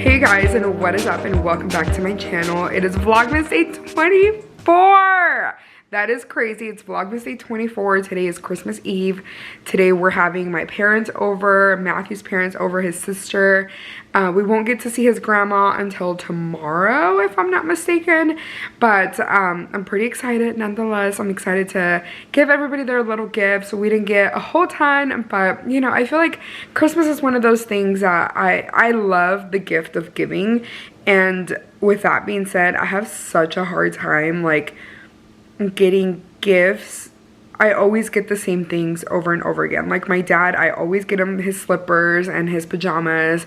Hey guys, and what is up, and welcome back to my channel. It is Vlogmas Day 24. That is crazy. It's Vlogmas Day 24. Today is Christmas Eve. Today we're having my parents over, Matthew's parents over, his sister. We won't get to see his grandma until tomorrow, if I'm not mistaken. But I'm pretty excited nonetheless. I'm excited to give everybody their little gifts. We didn't get a whole ton, but you know, I feel like Christmas is one of those things that I love the gift of giving. And with that being said, I have such a hard time like getting gifts. I always get the same things over and over again. Like my dad, I always get him his slippers and his pajamas.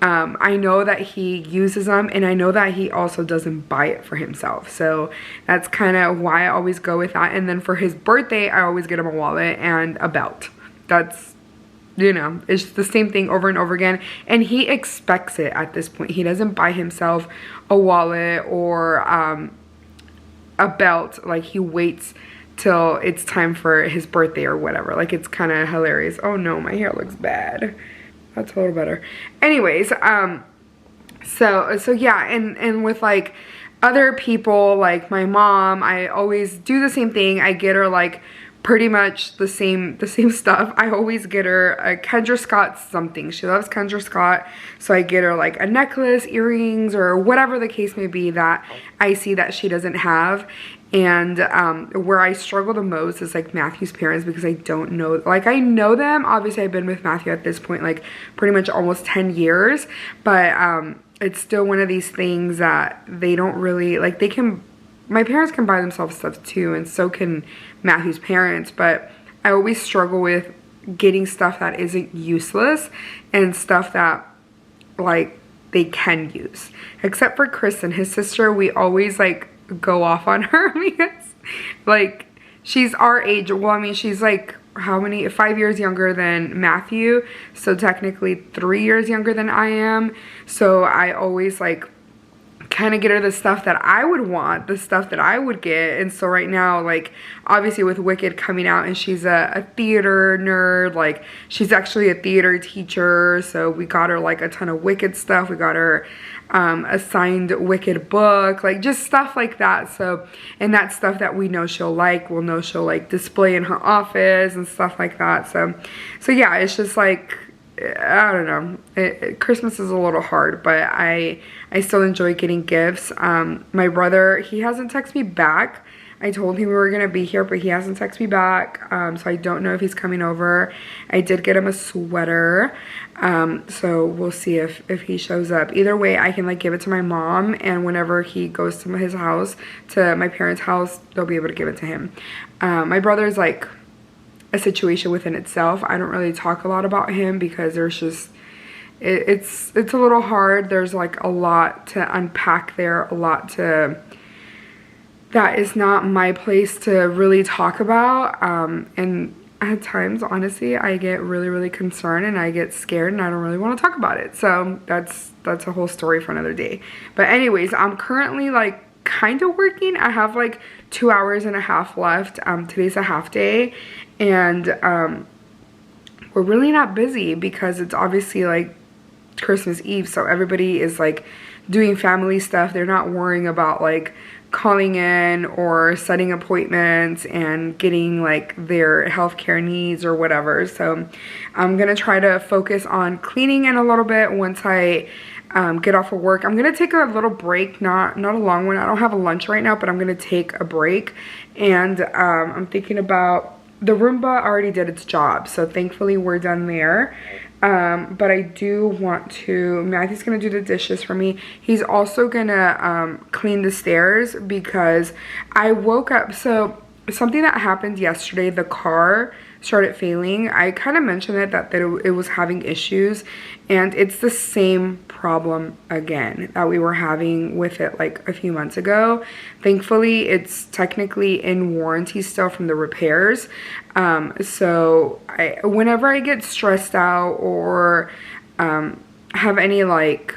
I know that he uses them, and I know that he also doesn't buy it for himself. So that's kind of why I always go with that. And then for his birthday, I always get him a wallet and a belt. That's, you know, it's the same thing over and over again. And he expects it at this point. He doesn't buy himself a wallet or a belt. Like, he waits till it's time for his birthday or whatever. Like, it's kind of hilarious. Oh no, my hair looks bad. That's a little better. Anyways, so yeah, and with like other people, like my mom, I always do the same thing. I get her like pretty much the same stuff. I always get her a Kendra Scott something. She loves Kendra Scott, so I get her like a necklace, earrings, or whatever the case may be that I see that she doesn't have. And where I struggle the most is like Matthew's parents, because I don't know, like I know them. Obviously I've been with Matthew at this point like pretty much almost 10 years, but it's still one of these things that they don't really, like they can, my parents can buy themselves stuff too, and so can Matthew's parents, but I always struggle with getting stuff that isn't useless and stuff that like they can use. Except for Kristen, his sister, we always like go off on her because like she's our age. Well, I mean, she's like how many, 5 years younger than Matthew, so technically 3 years younger than I am. So I always like kind of get her the stuff that I would want, the stuff that I would get. And so right now, like obviously with Wicked coming out, and she's a theater nerd, like she's actually a theater teacher, so we got her like a ton of Wicked stuff. We got her a signed Wicked book, like just stuff like that. So, and that's stuff that we know she'll like, we'll know she'll like display in her office and stuff like that. So yeah, it's just like, I don't know, Christmas is a little hard, but I still enjoy getting gifts. My brother, he hasn't texted me back. I told him we were gonna be here, but he hasn't texted me back, so I don't know if he's coming over. I did get him a sweater, so we'll see if he shows up. Either way, I can like give it to my mom, and whenever he goes to his house, to my parents' house, they'll be able to give it to him. My brother's like a situation within itself. I don't really talk a lot about him because there's just, it's a little hard. There's like a lot to unpack there, a lot to, that is not my place to really talk about. And at times, honestly, I get really concerned and I get scared and I don't really want to talk about it. So that's a whole story for another day. But anyways, I'm currently like kind of working. I have like 2 hours and a half left. Today's a half day, and we're really not busy because it's obviously like Christmas Eve, so everybody is like doing family stuff. They're not worrying about like calling in or setting appointments and getting like their healthcare needs or whatever. So I'm gonna try to focus on cleaning in a little bit once I get off of work. I'm gonna take a little break, not a long one. I don't have a lunch right now, but I'm gonna take a break. And I'm thinking about, the Roomba already did its job, so thankfully we're done there. But I do want to, Matthew's gonna do the dishes for me. He's also gonna clean the stairs because I woke up, so something that happened yesterday, the car started failing. I kind of mentioned it that it was having issues, and it's the same problem again that we were having with it like a few months ago. Thankfully, it's technically in warranty still from the repairs. So whenever I get stressed out or have any like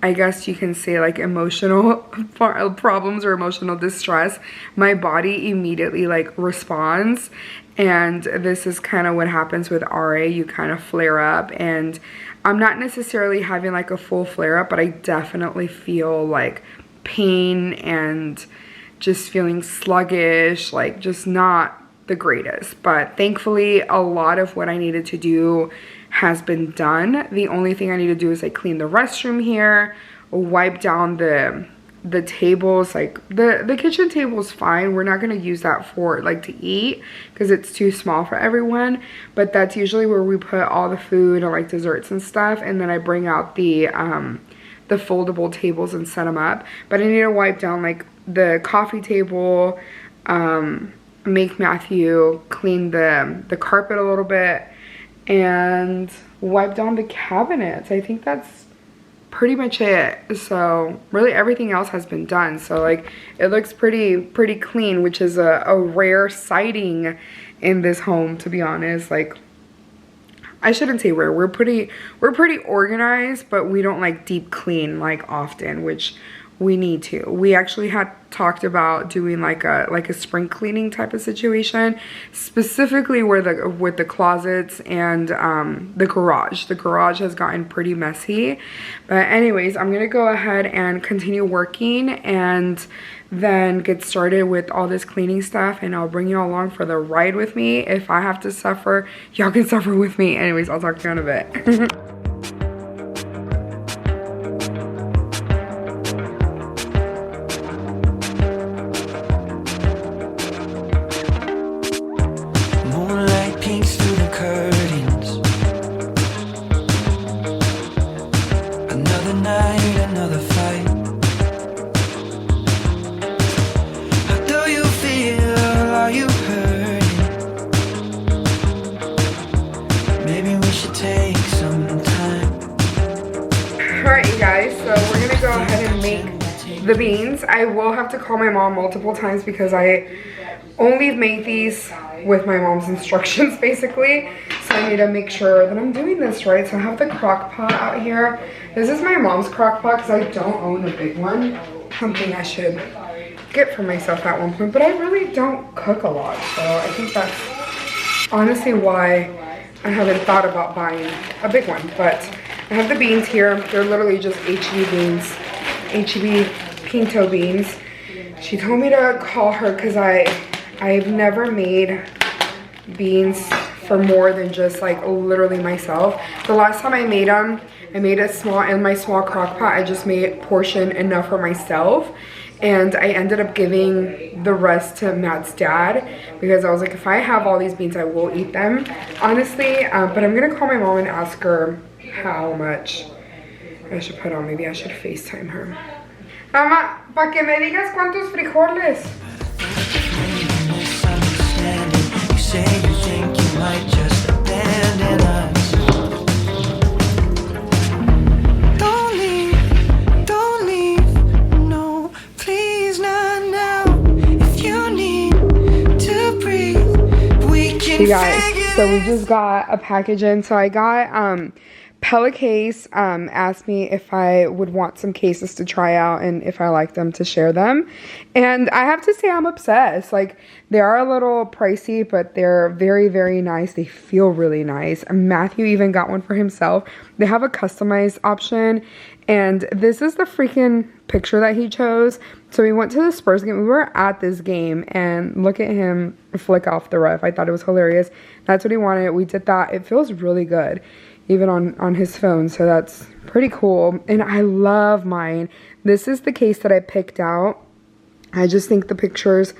I guess you can say like emotional problems or emotional distress, my body immediately like responds. And this is kind of what happens with RA. You kind of flare up, and I'm not necessarily having like a full flare up, but I definitely feel like pain and just feeling sluggish, like just not the greatest. But thankfully a lot of what I needed to do has been done. The only thing I need to do is like clean the restroom here, wipe down the tables. Like the kitchen table is fine. We're not going to use that for like to eat because it's too small for everyone, but that's usually where we put all the food or like desserts and stuff. And then I bring out the foldable tables and set them up. But I need to wipe down like the coffee table, make Matthew clean the carpet a little bit, and wipe down the cabinets. I think that's pretty much it. So really everything else has been done. So like it looks pretty clean, which is a rare sighting in this home, to be honest. Like I shouldn't say rare. We're pretty organized, but we don't like deep clean like often, which we need to. We actually had talked about doing like a spring cleaning type of situation, specifically where with the closets and the garage. The garage has gotten pretty messy. But anyways, I'm gonna go ahead and continue working and then get started with all this cleaning stuff, and I'll bring you all along for the ride with me. If I have to suffer, y'all can suffer with me. Anyways, I'll talk to you in a bit. The beans, I will have to call my mom multiple times because I only made these with my mom's instructions basically. So I need to make sure that I'm doing this right. So I have the crock pot out here. This is my mom's crock pot because I don't own a big one. Something I should get for myself at one point, but I really don't cook a lot. So I think that's honestly why I haven't thought about buying a big one. But I have the beans here. They're literally just HEB beans, HEB pinto beans. She told me to call her because I've never made beans for more than just like literally myself. The last time I made them, I made it small in my small crock pot. I just made portion enough for myself, and I ended up giving the rest to Matt's dad because I was like, if I have all these beans, I will eat them, honestly. But I'm gonna call my mom and ask her how much I should put on. Maybe I should FaceTime her. Mamá, pa' que me digas cuántos frijoles. You say you think you might just abandon us. Don't leave, no, please not now. If you need to breathe, we can. Hey guys, so we just got a package in. So I got Case asked me if I would want some cases to try out and if I like them to share them, and I have to say I'm obsessed. Like, they are a little pricey, but they're very nice. They feel really nice. Matthew even got one for himself. They have a customized option, and this is the freaking picture that he chose. So we went to the Spurs game. We were at this game, and look at him flick off the ref. I thought it was hilarious. That's what he wanted. We did that. It feels really good, even on his phone, so that's pretty cool. And I love mine. This is the case that I picked out. I just think the pictures,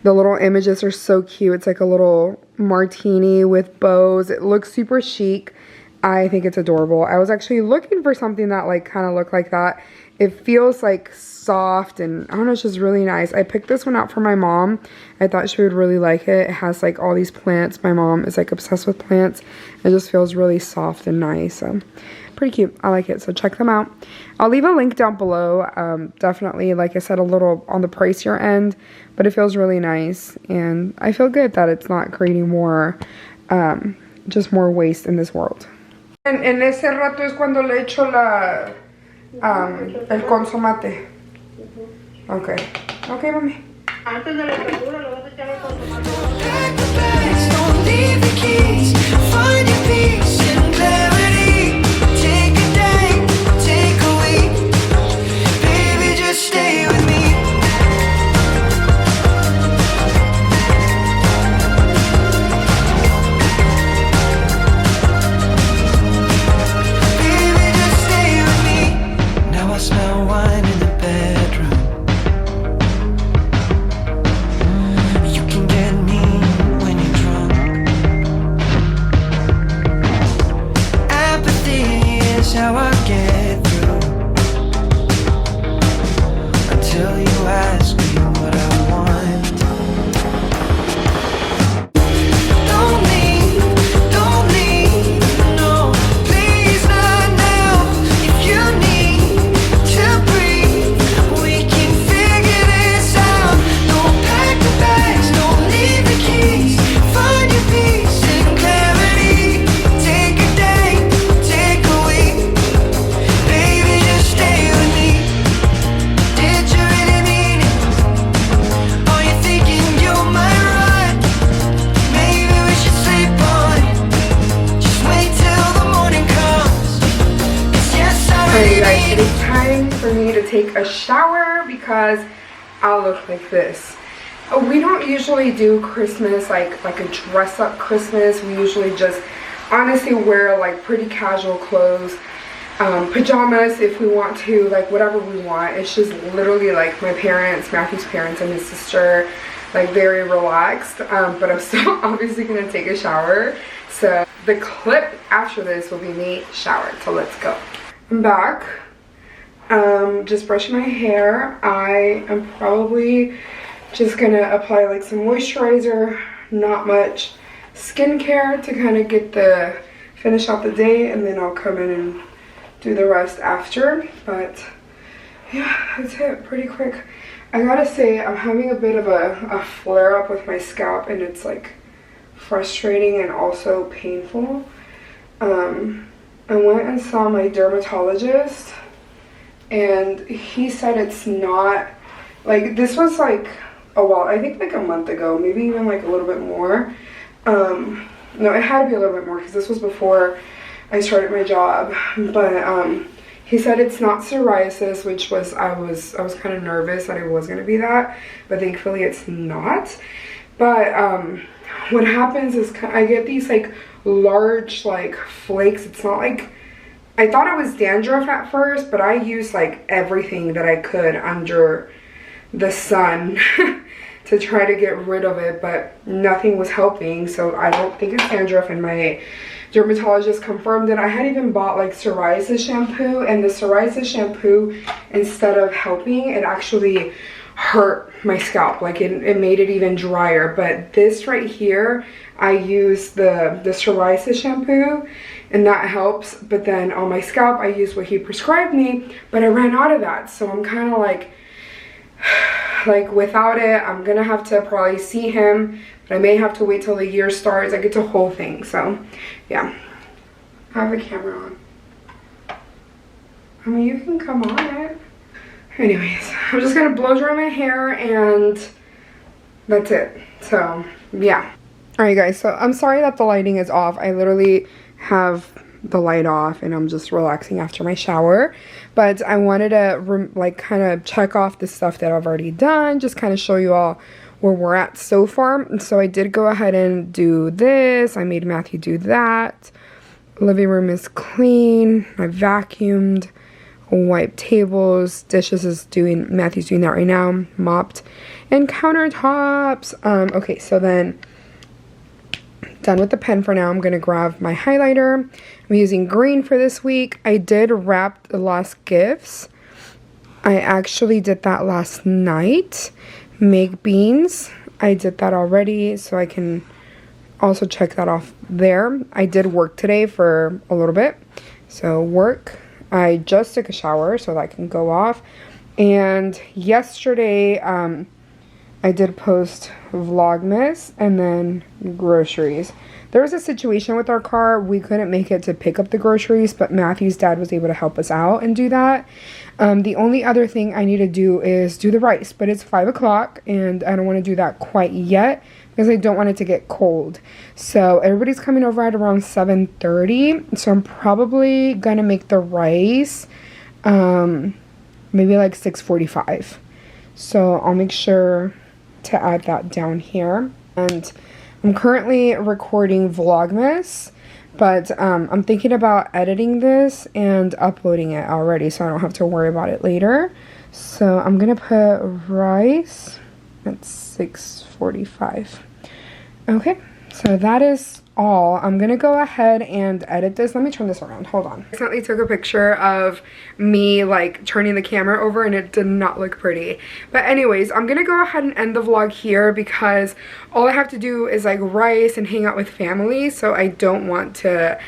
the little images are so cute. It's like a little martini with bows. It looks super chic. I think it's adorable. I was actually looking for something that like kind of looked like that. It feels like soft, and I don't know, it's just really nice. I picked this one out for my mom. I thought she would really like it. It has like all these plants. My mom is like obsessed with plants. It just feels really soft and nice. So pretty cute. I like it. So check them out. I'll leave a link down below. Definitely, like I said, a little on the pricier end, but it feels really nice. And I feel good that it's not creating more, just more waste in this world. En ese rato es cuando le echo El consomate. Okay. Okay, mami. Antes de la apertura le vas a echar el consomate. Don't leave the keys, find your peace and clarity. Take a day, take a week. Baby, just stay with me. Baby, just stay with me. Now I smell wine in the bedroom. You can get me when you're drunk. Apathy is how I get through until you ask me what I want. Don't leave, no, please not now. If you need to breathe, we can figure this out. Don't pack the bags, don't leave the keys. Find your peace and clarity. Take a day, take a week. Baby, just stay with me. Did you really mean it? Are you thinking you might run? Maybe we should sleep on it. Just wait till the morning comes. 'Cause yes, I Alright, really guys, mean it is time for me to take a shower because I'll look like this. We don't usually do Christmas like a dress up Christmas. We usually just honestly wear like pretty casual clothes, pajamas if we want to, like whatever we want. It's just literally like my parents, Matthew's parents, and his sister, like very relaxed. But I'm still obviously gonna take a shower. So the clip after this will be me showered. So let's go. I'm back. Just brushing my hair. I am probably just gonna apply like some moisturizer, not much skincare to kind of get the finish out the day, and then I'll come in and do the rest after. But yeah, that's it, pretty quick. I gotta say, I'm having a bit of a flare up with my scalp, and it's like frustrating and also painful. I went and saw my dermatologist, and he said it's not, like, this was like a while, I think like a month ago, maybe even like a little bit more. No, it had to be a little bit more because this was before I started my job. But he said it's not psoriasis, which was, I was kind of nervous that it was going to be that, but thankfully it's not. But what happens is I get these like large like flakes. It's not like, I thought it was dandruff at first, but I used like everything that I could under the sun to try to get rid of it, but nothing was helping. So I don't think it's dandruff, and my dermatologist confirmed it. I had even bought like psoriasis shampoo, and the psoriasis shampoo, instead of helping, it actually hurt my scalp. Like it made it even drier. But this right here, I use the psoriasis shampoo, and that helps. But then on my scalp, I use what he prescribed me, but I ran out of that. So I'm kind of like without it. I'm gonna have to probably see him, but I may have to wait till the year starts. I get the whole thing. So yeah, I have the camera on. I mean, you can come on it. Anyways, I'm just gonna blow dry my hair, and that's it. So yeah. All right, guys, so I'm sorry that the lighting is off. I literally have the light off, and I'm just relaxing after my shower. But I wanted to like kind of check off the stuff that I've already done, just kind of show you all where we're at so far. And so I did go ahead and do this. I made Matthew do that. Living room is clean. I vacuumed, wiped tables, dishes is doing, Matthew's doing that right now, mopped, and countertops. Okay, so then done with the pen for now. I'm gonna grab my highlighter. I'm using green for this week. I did wrap the last gifts. I actually did that last night. Make beans, I did that already, so I can also check that off there. I did work today for a little bit, so work. I just took a shower, so that can go off. And yesterday, I did post Vlogmas and then groceries. There was a situation with our car. We couldn't make it to pick up the groceries, but Matthew's dad was able to help us out and do that. The only other thing I need to do is do the rice, but it's 5 o'clock and I don't want to do that quite yet because I don't want it to get cold. So everybody's coming over at around 7:30. So I'm probably going to make the rice maybe like 6:45. So I'll make sure to add that down here. And I'm currently recording Vlogmas, but I'm thinking about editing this and uploading it already so I don't have to worry about it later. So I'm gonna put rice at 6:45. Okay, so that is all. I'm gonna go ahead and edit this. Let me turn this around, hold on. I recently took a picture of me like turning the camera over and it did not look pretty. But anyways, I'm gonna go ahead and end the vlog here because all I have to do is like rice and hang out with family. So I don't want to,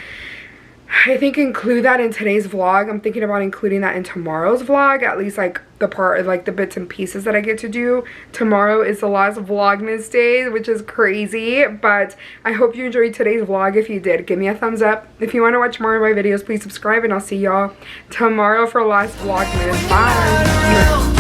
I think, include that in today's vlog. I'm thinking about including that in tomorrow's vlog, at least like the part, like the bits and pieces that I get to do. Tomorrow is the last Vlogmas day, which is crazy, but I hope you enjoyed today's vlog. If you did, give me a thumbs up. If you want to watch more of my videos, please subscribe, and I'll see y'all tomorrow for last Vlogmas. Bye.